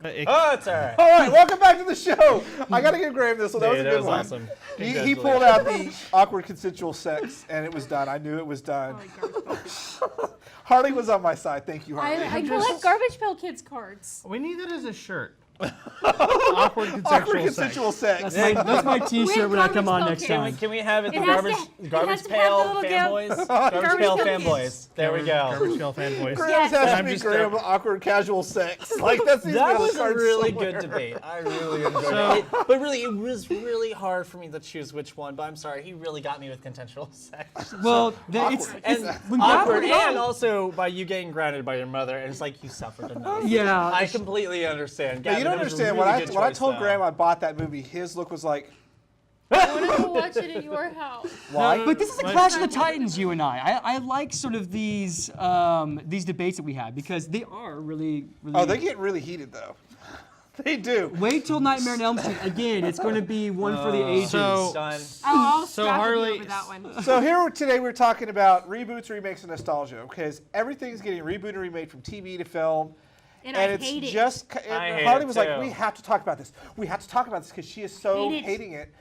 It's all right. All right, welcome back to the show. I got to give Graham this one. That was a Dude, good that was one. awesome. He pulled out the awkward consensual sex, and it was done. I knew it was done. Harley was on my side. Thank you, Harley. I collect Garbage Pail Kids cards. We need that as a shirt. Awkward consensual sex. That's my T-shirt when I come on next time. Can we have it the It has garbage to pail have the little fanboys? Garbage Garbage pail Pail fanboys. There we go. Garbage Pail fanboys. Graham's Yes. has to be Graham awkward casual sex. Like that was a really good debate. I really enjoyed it. But really, it was really hard for me to choose which one. But I'm sorry, he really got me with consensual sex. Well, Awkward, and also by you getting grounded by your mother, and it's like you suffered enough. Yeah. I completely understand. Yeah, you don't understand. When I told Graham I bought that movie, his look was like, I want to go watch it at your house. why? But this is a Clash of the Titans, you and I. I like sort of these debates that we have because they are really. Oh, they get really heated though. They do. Wait till Nightmare on Elm Street. Again, it's going to be one for the ages. Done. I'll So strap Harley- you over that one. So here today we're talking about reboots, remakes, and nostalgia because everything's getting rebooted and remade from TV to film. And And I it's hate it. just, I hate Harley it was like, too. we have to talk about this. We have to talk about this because she is so Hate it. hating it.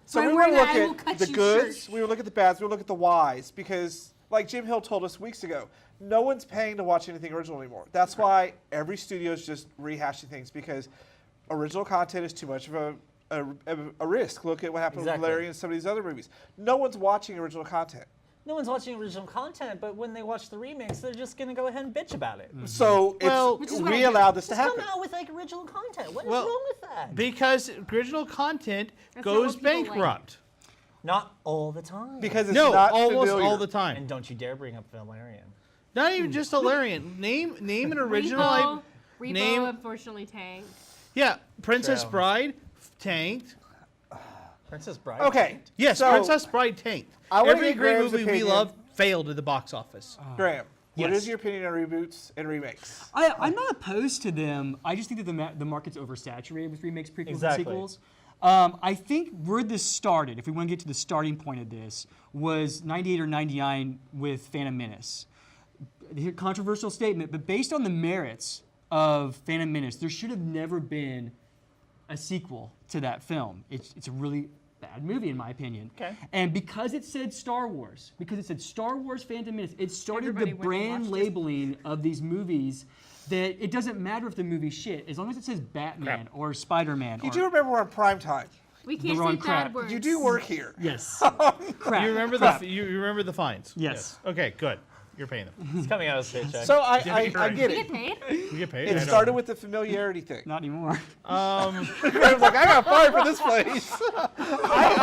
So I'm we were wearing look that I will at cut the you goods, shirt. we would look at the bads, we would look at the whys because, like Jim Hill told us weeks ago, no one's paying to watch anything original anymore. That's why every studio is just rehashing things because original content is too much of a risk. Look at what happened Exactly. with Larry and some of these other movies. No one's watching original content. No one's watching original content, but when they watch the remakes, they're just gonna go ahead and bitch about it. So Which is what we I do. allowed this to Just come happen. out with like original content. What is Well, wrong with that? Because original content That's goes not what people bankrupt. Not all the time. Because it's No, not almost familiar. all the time. And don't you dare bring up Valerian. Not even just Valerian. Name an original. Rebo, name- unfortunately tanked. Yeah, Princess True. Bride tanked. Princess Bride. Okay. Yes, so Princess Bride tanked. I wanna Every get great Graham's movie we opinion. love failed at the box office. Graham, what Yes. is your opinion on reboots and remakes? I'm not opposed to them. I just think that the market's oversaturated with remakes, prequels, Exactly. and sequels. I think where this started, if we want to get to the starting point of this, was 98 or 99 with Phantom Menace. Controversial statement, but based on the merits of Phantom Menace, there should have never been a sequel to that film. It's a really bad movie in my opinion. Okay. And because it said Star Wars, Phantom Menace, it started Everybody the went and brand watched it. labeling of these movies that it doesn't matter if the movie's shit, as long as it says Batman or Spider-Man. You or, do remember we're on prime time. We can't wrong say crap. bad words. You do work here. Yes. Crap. You remember Crap. you remember the fines? Yes. Okay, good. You're paying them. It's coming out of his paycheck. So I Right. get We it. get paid? You get paid. It I know. started with the familiarity thing. Not anymore. Graham's like, I got fired for this place.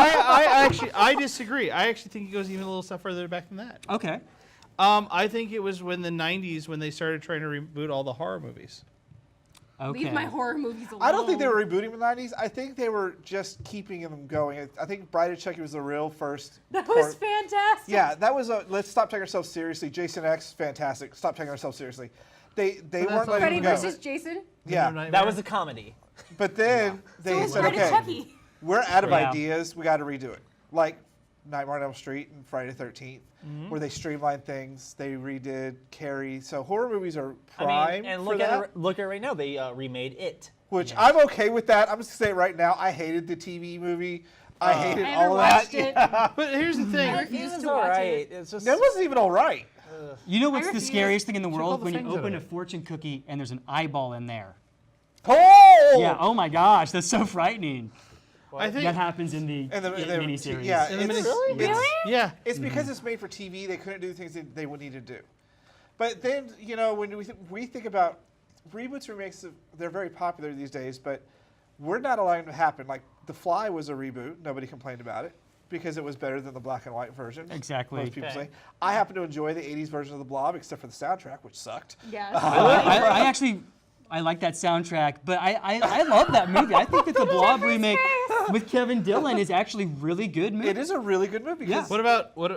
I disagree. I actually think it goes even a little step further back than that. Okay. I think it was when the 90s when they started trying to reboot all the horror movies. Okay. Leave my horror movies alone. I don't think they were rebooting in the 90s. I think they were just keeping them going. I think Bride of Chucky was the real first. That was fantastic. Yeah, that was a, let's stop taking ourselves seriously. Jason X, fantastic. Stop taking ourselves seriously. They weren't letting Freddy them go. versus Jason. Yeah, that was a comedy. but then they So was said, Bride of okay, Chucky. we're out of Yeah. ideas. We got to redo it. Like Nightmare on Elm Street and Friday the 13th, where they streamlined things. They redid Carrie. So horror movies are prime I mean, and for look that. at it, look at it right now. They remade it. Which I'm okay with that. I'm just gonna say it right now. I hated the TV movie. I hated I never all of that. watched it. Yeah. But here's the thing. I It refuse was to watch alright. it. It's just That wasn't even all right. You know what's the refuse. scariest thing in the all world? the When you things out of open a it. fortune cookie and there's an eyeball in there. Oh! Yeah, oh my gosh, that's so frightening. I think That happens in the, And the miniseries. Yeah, In the it's, mini- it's, yeah. it's because it's made for TV. They couldn't do the things they would need to do. But then, you know, when we think about reboots, remakes, they're very popular these days, but we're not allowing them to happen. Like, The Fly was a reboot. Nobody complained about it because it was better than the black and white version. Exactly. Most people Okay. say. I happen to enjoy the 80s version of The Blob, except for the soundtrack, which sucked. Yeah. I like that soundtrack, but I love that movie. I think that the Blob remake with Kevin Dillon is actually really good movie. It is a really good movie. Yeah. What about my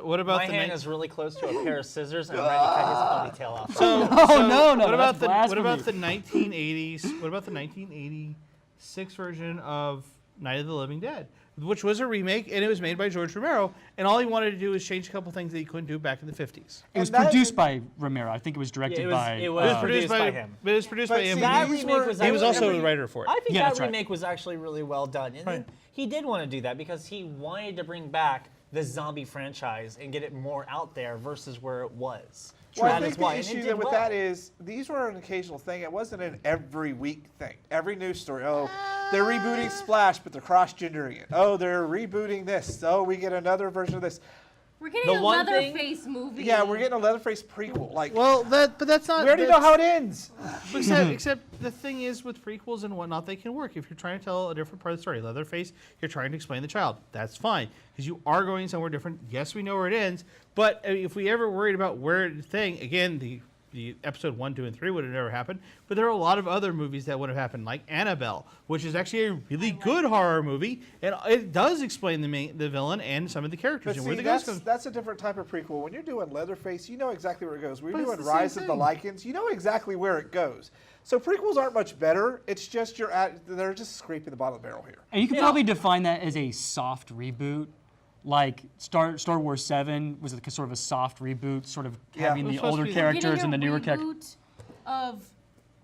the hand ni- is really close to a pair of scissors, and I'm ready to cut his ponytail off. So, no, What about that's the blasphemy. 1980s? What about the 1986 version of Night of the Living Dead, which was a remake, and it was made by George Romero, and all he wanted to do was change a couple things that he couldn't do back in the 50s. It was And that- produced by Romero. I think it was directed Yeah, it was- by. it was produced by him. But it was produced But by him. see, That these remake were- was He was actually- also the writer for it. I think Yeah, that that's right. remake was actually really well done. And Right. he did want to do that because he wanted to bring back the zombie franchise and get it more out there versus where it was. Well, I That think is why. the And it issue did that with well. that is these were an occasional thing. It wasn't an every week thing. Every news story. Oh, they're rebooting Splash, but they're cross-gendering it. Oh, they're rebooting this. Oh, we get another version of this. We're getting The a one thing- Leatherface movie. Yeah, we're getting a Leatherface prequel. Like, Well, but that's not. we already know how it ends. Except the thing is, with prequels and whatnot, they can work. If you're trying to tell a different part of the story, Leatherface, you're trying to explain the child. That's fine, because you are going somewhere different. Yes, we know where it ends, but if we ever worried about where the thing, again, the episode 1, 2, and 3 would have never happened. But there are a lot of other movies that would have happened, like Annabelle, which is actually a really good horror movie, and it does explain the villain and some of the characters But and where see, the ghost comes. that's a different type of prequel. When you're doing Leatherface, you know exactly where it goes. When But you're it's doing the same Rise of the thing. Lycans, you know exactly where it goes. So prequels aren't much better. It's just they're just scraping the bottom of the barrel here. And you could probably define that as a soft reboot. Like Star Wars 7 was sort of a soft reboot, sort of Yeah. having It was the supposed older to be- characters and the newer characters. reboot of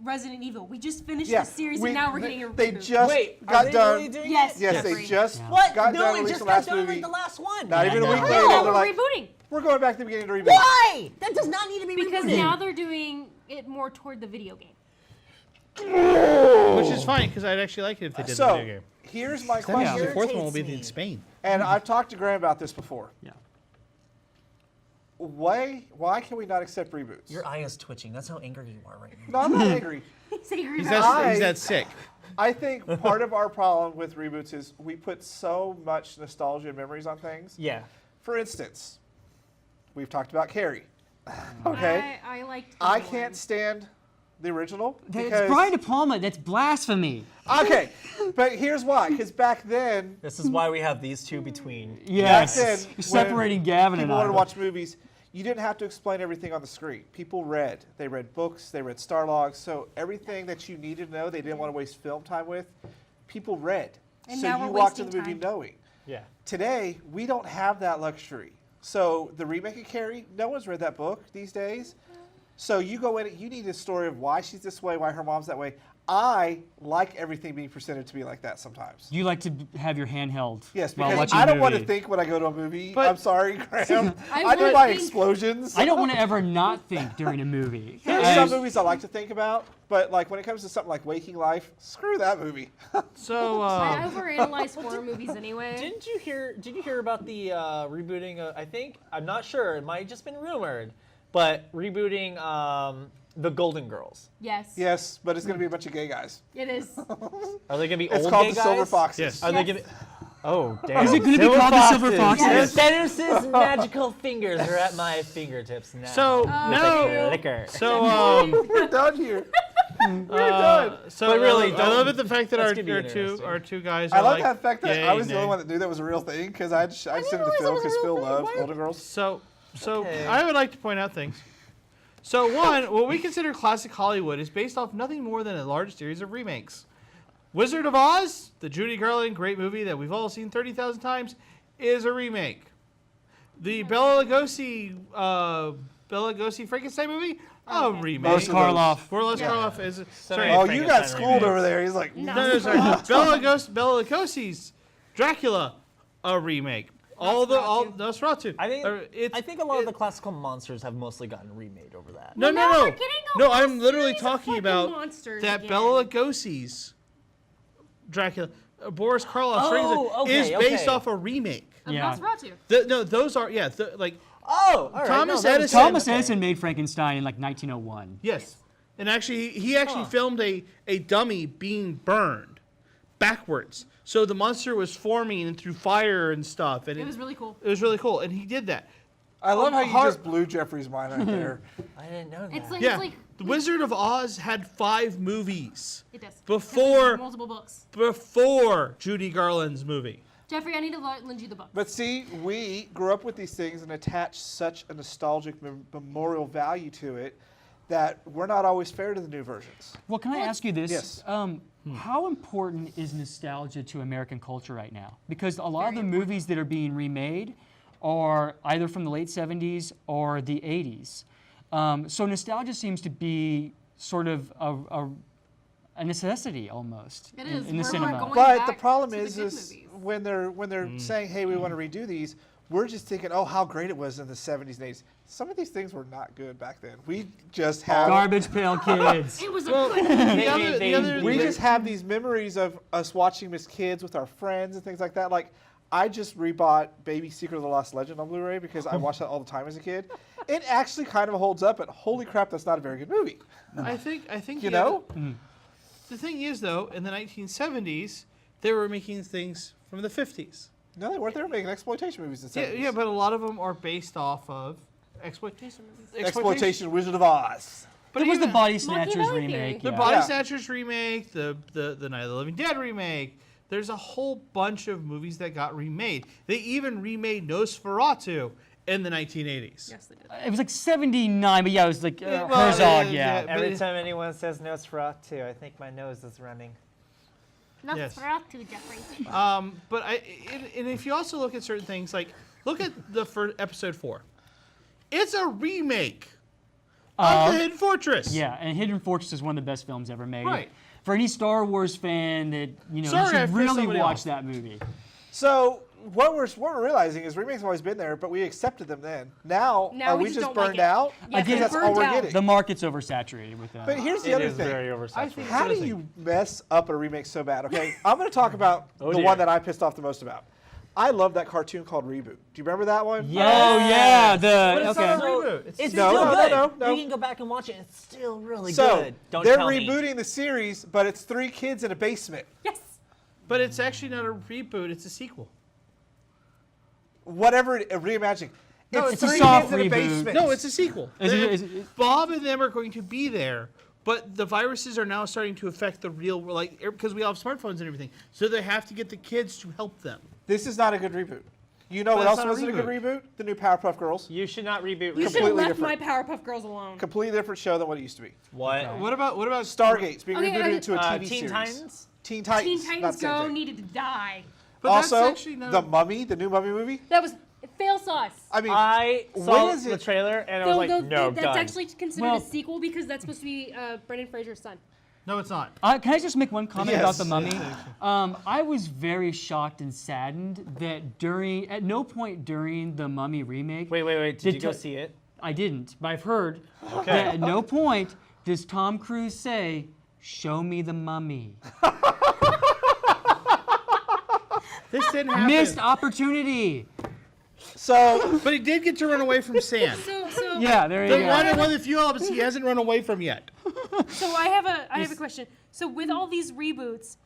Resident Evil. We just finished Yeah, the series, and now we're getting a They reboot. just Wait, are got they done. really doing Yes. it? Yes, Jeffrey. they just What? got No, done it releasing just the got last done movie. like the last one. Not even a week No, later. They're we're like, rebooting we're going back to the beginning to reboot. Why? That does not need to be because rebooted. now they're doing it more toward the video game. Which is fine, because I'd actually like it if they did the So video game. here's my The question, fourth one will be irritates in me. Spain. and I've talked to Graham about this before. Yeah. Why can we not accept reboots? Your eye is twitching. That's how angry you are right now. No, I'm not angry. He's I- that sick. I think part of our problem with reboots is we put so much nostalgia and memories on things. Yeah. For instance, we've talked about Carrie. Okay. I liked. I the can't one. stand the original That's because Brian De Palma. That's blasphemy. okay, but here's why. Because back then, This is why we have these two between. Yes. then, You're separating when Gavin and people I. wanted to watch movies, you didn't have to explain everything on the screen. People read. They read books. They read star logs. So everything that you needed to know, they didn't want to waste film time with. People read. And so now you we're walked to the wasting movie time. knowing. Yeah. Today, we don't have that luxury. So the remake of Carrie, no one's read that book these days. So you go in, you need a story of why she's this way, why her mom's that way. I like everything being presented to me like that sometimes. You like to have your hand held Yes, while because watching I a don't want to movie. think when I go to a movie. But- I'm sorry, Graham. I I do would my think- explosions. I don't want to ever not think during a movie. There's I- some movies I like to think about, but like when it comes to something like Waking Life, screw that movie. So, I overanalyze horror movies anyway. Did you hear about the rebooting? I think I'm not sure. It might have just been rumored, but rebooting the Golden Girls. Yes. Yes, but it's going to be a bunch of gay guys. It is. Are they gonna be It's old called gay the guys? Silver Foxes. Yes. Are they Yes. gonna? Oh damn! Is it gonna be called the Silver Foxes? Yes. Dennis's magical fingers are at my fingertips now. so With no. the liquor. So, We're done here. We're done. so But really, I love don't- it the fact that that's our, gonna be interesting. our two guys. I are love like, that fact that yay, I was the only nay. one that knew that was a real thing because I just sent it to realize Phil it was because a real Phil thing. loves Why- Golden Girls. So Okay. I would like to point out things. So one, what we consider classic Hollywood is based off nothing more than a large series of remakes. Wizard of Oz, the Judy Garland great movie that we've all seen 30,000 times, is a remake. The Bela Lugosi Frankenstein movie, a remake. Boris Karloff. Boris Karloff is sorry. Oh, you got Frankenstein schooled remakes. over there. He's like, No. No, sorry. Bela Lugosi's Dracula, a remake. Nosferatu. I think a lot of the classical monsters have mostly gotten remade over that. No, now no, we're no. getting a No, whole I'm literally series of talking fucking about monsters that again. Bela Lugosi's Dracula, Boris Karloff's Oh, Frankenstein is okay, based okay. off a remake. Of Yeah. Nosferatu. No, those are like Oh, all right. Thomas no, that was- Edison- Thomas Edison made Frankenstein in like 1901. yes, and actually he actually filmed a dummy being burned backwards, so the monster was forming and through fire and stuff, and It was really cool. it was really cool, and he did that. I love how you Har- just blew Jeffrey's mind right there. I didn't know that. It's like Yeah, it's like The Wizard of Oz had 5 movies it does. before Multiple books. Judy Garland's movie. Jeffrey, I need to lend you the book. But see, we grew up with these things and attach such a nostalgic memorial value to it that we're not always fair to the new versions. Well, can I ask you this? Yes. How important is nostalgia to American culture right now? Because a lot of the movies that are being remade are either from the late 70s or the 80s. So nostalgia seems to be sort of a necessity almost It is. in the We're cinema. going But back the problem to the is good movies. when they're saying, "Hey, we want to redo these," we're just thinking, "Oh, how great it was in the '70s and '80s." Some of these things were not good back then. We just have Garbage Pail Kids. It was a Well, good. the other we just have these memories of us watching them as kids with our friends and things like that. Like, I just rebought Baby Secret of the Lost Legend on Blu-ray because I watched that all the time as a kid. It actually kind of holds up, but holy crap, that's not a very good movie. I think You know? the thing is though, in the 1970s, they were making things from the 50s. No, they weren't. They were making exploitation movies in the 70s. Yeah, but a lot of them are based off of exploitation movies. Exploitation Wizard of Oz. But There was the even- Body Monkey Snatchers Monkey. remake. The yeah. Body Yeah. Snatchers remake, the Night of the Living Dead remake. There's a whole bunch of movies that got remade. They even remade Nosferatu in the 1980s. Yes, they did. It was like 79, but yeah, it was like well, Herzog, yeah. yeah. But Every it- time anyone says Nosferatu, I think my nose is running. Yes. Nosferatu, Jeffrey. But and if you also look at certain things, like look at the first episode 4. It's a remake of the Hidden Fortress. Yeah, and Hidden Fortress is one of the best films ever made. Right. For any Star Wars fan that, you Sorry, I should feel really somebody watch else. that movie. So what we're realizing is remakes have always been there, but we accepted them then. Now, Now are we we just just don't like burned it. out? Yeah, Because that's burned all we're out. getting. The market's oversaturated with that. But here's the It other is thing. very oversaturated. How do you mess up a remake so bad? Okay, I'm going to talk about the dear. one that I pissed off the most about. I love that cartoon called Reboot. Do you remember that one? Oh yeah, But it's okay. not a reboot. It's No, still no, good. no. You can go back and watch it. It's still really So good. Don't they're tell me. rebooting the series, but it's 3 kids in a basement. Yes. But it's actually not a reboot. It's a sequel. Whatever, reimagining. No, it's it's a 3 soft kids in a reboot. basement. No, it's a sequel. Is it- Bob and them are going to be there, but the viruses are now starting to affect the real world, like because we all have smartphones and everything. So they have to get the kids to help them. This is not a good reboot. You know But what it's else not a wasn't a good reboot? The new Powerpuff Girls. You should not reboot. You should have Completely left my different. Powerpuff Girls alone. Completely different show than what it used to be. What? What about Stargate's being Okay, rebooted okay. into a TV Teen series. Titans? Teen Titans. Teen not Titans the same Go thing. needed to die. But that's Also, actually not the Mummy, the new Mummy movie. That was fail sauce. I mean, I when saw is the it? trailer and I was like, no, that's done. actually considered Well- a sequel because that's supposed to be Brendan Fraser's son. No, it's not. Can I just make one comment about Yes. the Mummy? I was very shocked and saddened that at no point during the Mummy remake, Wait. Did you go Did- see it? I didn't, but I've heard that at no point does Tom Cruise say, "Show me the Mummy." This didn't happen. Missed opportunity. So But he did get to run away from sand. So Yeah, there you The go. one of the few elements he hasn't run away from yet. So I have a question. So with all these reboots,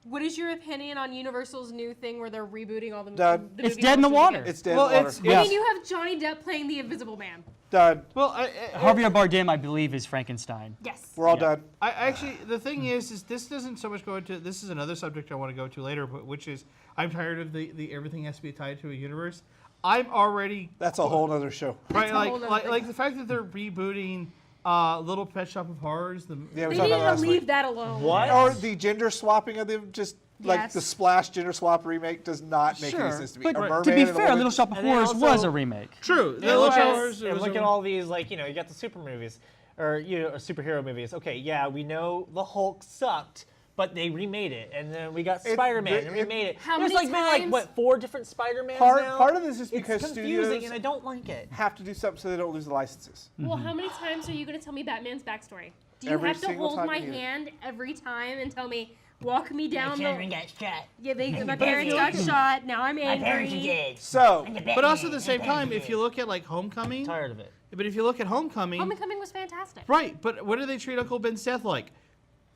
what is your opinion on Universal's new thing where they're rebooting all the Done. the It's movie dead in the monsters water. again? it's dead Well, water. it's- I Yeah. mean, you have Johnny Depp playing the Invisible Man. Done. Well, Javier Bardem, I believe, is Frankenstein. Yes. We're all Yeah. done. I actually, the thing is this doesn't so much go into. This is another subject I want to go to later, which is I'm tired of the everything has to be tied to a universe. I'm already That's a whole other show. right, a whole nother like thing. the fact that they're rebooting Little Pet Shop of Horrors. Yeah, we They talked need about to last leave week. that alone. What? Or the gender swapping of them, just like Yes. the Splash gender swap remake does not make any Sure, sense to me. but A mermaid to be and a fair, woman- Little Shop of And then Horrors also- was a remake. True. And Little look, Shop of at, Horrors and was look a- at all these, like, you got the super movies, or superhero movies. Okay, yeah, we know the Hulk sucked, but they remade it, and then we got Spider-Man and remade it. How There's many like been times- like 4 different Spider-Mans Part now? of this is It's because confusing, studios and I don't like it. have to do something so they don't lose the licenses. Well, how many times are you going to tell me Batman's backstory? Do you Every have to single hold time my you hear it. hand every time and tell me, walk me down the... got shot. Yeah, my parents got shot, now I'm angry. dead. So, But also at the same time, if you look at like Homecoming, Tired of it. but if you look at Homecoming, Homecoming was fantastic. right? But what do they treat Uncle Ben's death like?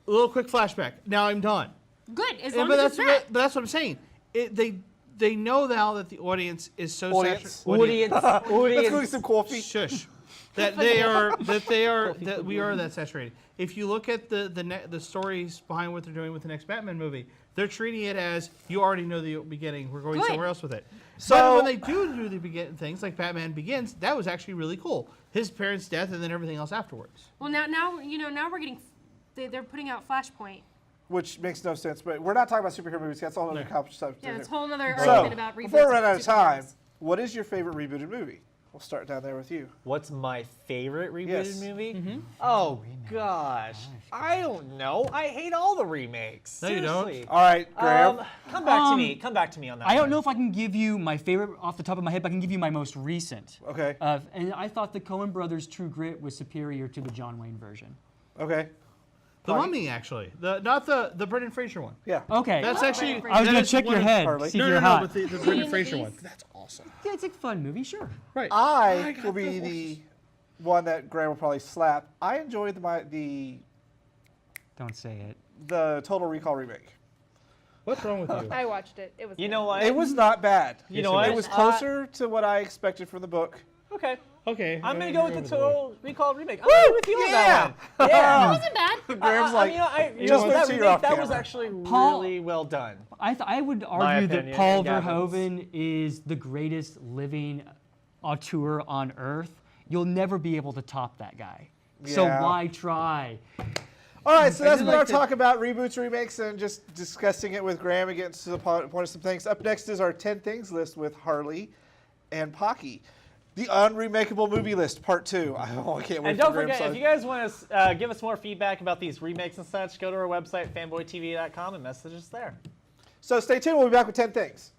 A little quick flashback. Now I'm done. Good, as Yeah, long but as that's it's that. but that's what I'm saying. They know now that the audience is so Audience. Audience. let's go get Audience. some coffee. Shush. that we are that saturated. If you look at the stories behind what they're doing with the next Batman movie, they're treating it as you already know the beginning. We're going Good. somewhere else with it. So- But when they do the things like Batman Begins, that was actually really cool. His parents' death and then everything else afterwards. Well, now we're getting... They're putting out Flashpoint. which makes no sense. But we're not talking about superhero movies. That's all other accomplished stuff. Yeah, it's a whole other So, argument about reboots. before we run out and of time, superheroes. what is your favorite rebooted movie? We'll start down there with you. What's my favorite rebooted Yes. movie? Oh gosh, I don't know. I hate all the remakes. No, you don't. Seriously. All right, Graham. Come back to me. Come back to me on that. I don't one. know if I can give you my favorite off the top of my head, but I can give you my most recent. Okay. And I thought the Coen Brothers' True Grit was superior to the John Wayne version. Okay. The Mummy, actually. Not the Brendan Fraser one. Yeah. Okay. That's actually. I was that gonna is check one your of- head, Harley. see No, if no, you're no, hot. but the Beauty Brendan and the Fraser one. Beast. That's awesome. Yeah, it's a fun movie, sure. Right. I got will be the the one that Graham will probably slap. I enjoyed the Don't say it. Total Recall remake. What's wrong with you? I watched it. It was. You good. know what? It was not bad. You know what? It was closer to what I expected from the book. Okay. Okay. I'm gonna yeah, go you're with the the Total Recall remake. I'm going with you on that one. It Yeah. wasn't bad. Graham's like, just wait that till you're remake, off that was camera. actually Paul- really well done. I would argue that opinion, Paul and Gavin's. Verhoeven is the greatest living auteur on earth. You'll never be able to top that guy. So Yeah. why try? All right, so that's did been our like talk about reboots, remakes, and just discussing it with Graham and getting to the point of some things. Up next is our 10 things list with Harley and Pocky. The unremakeable movie list, part 2. I can't wait And for don't Graham's forget, side. if you guys want to give us more feedback about these remakes and such, go to our website, fanboytv.com, and message us there. So stay tuned. We'll be back with 10 things.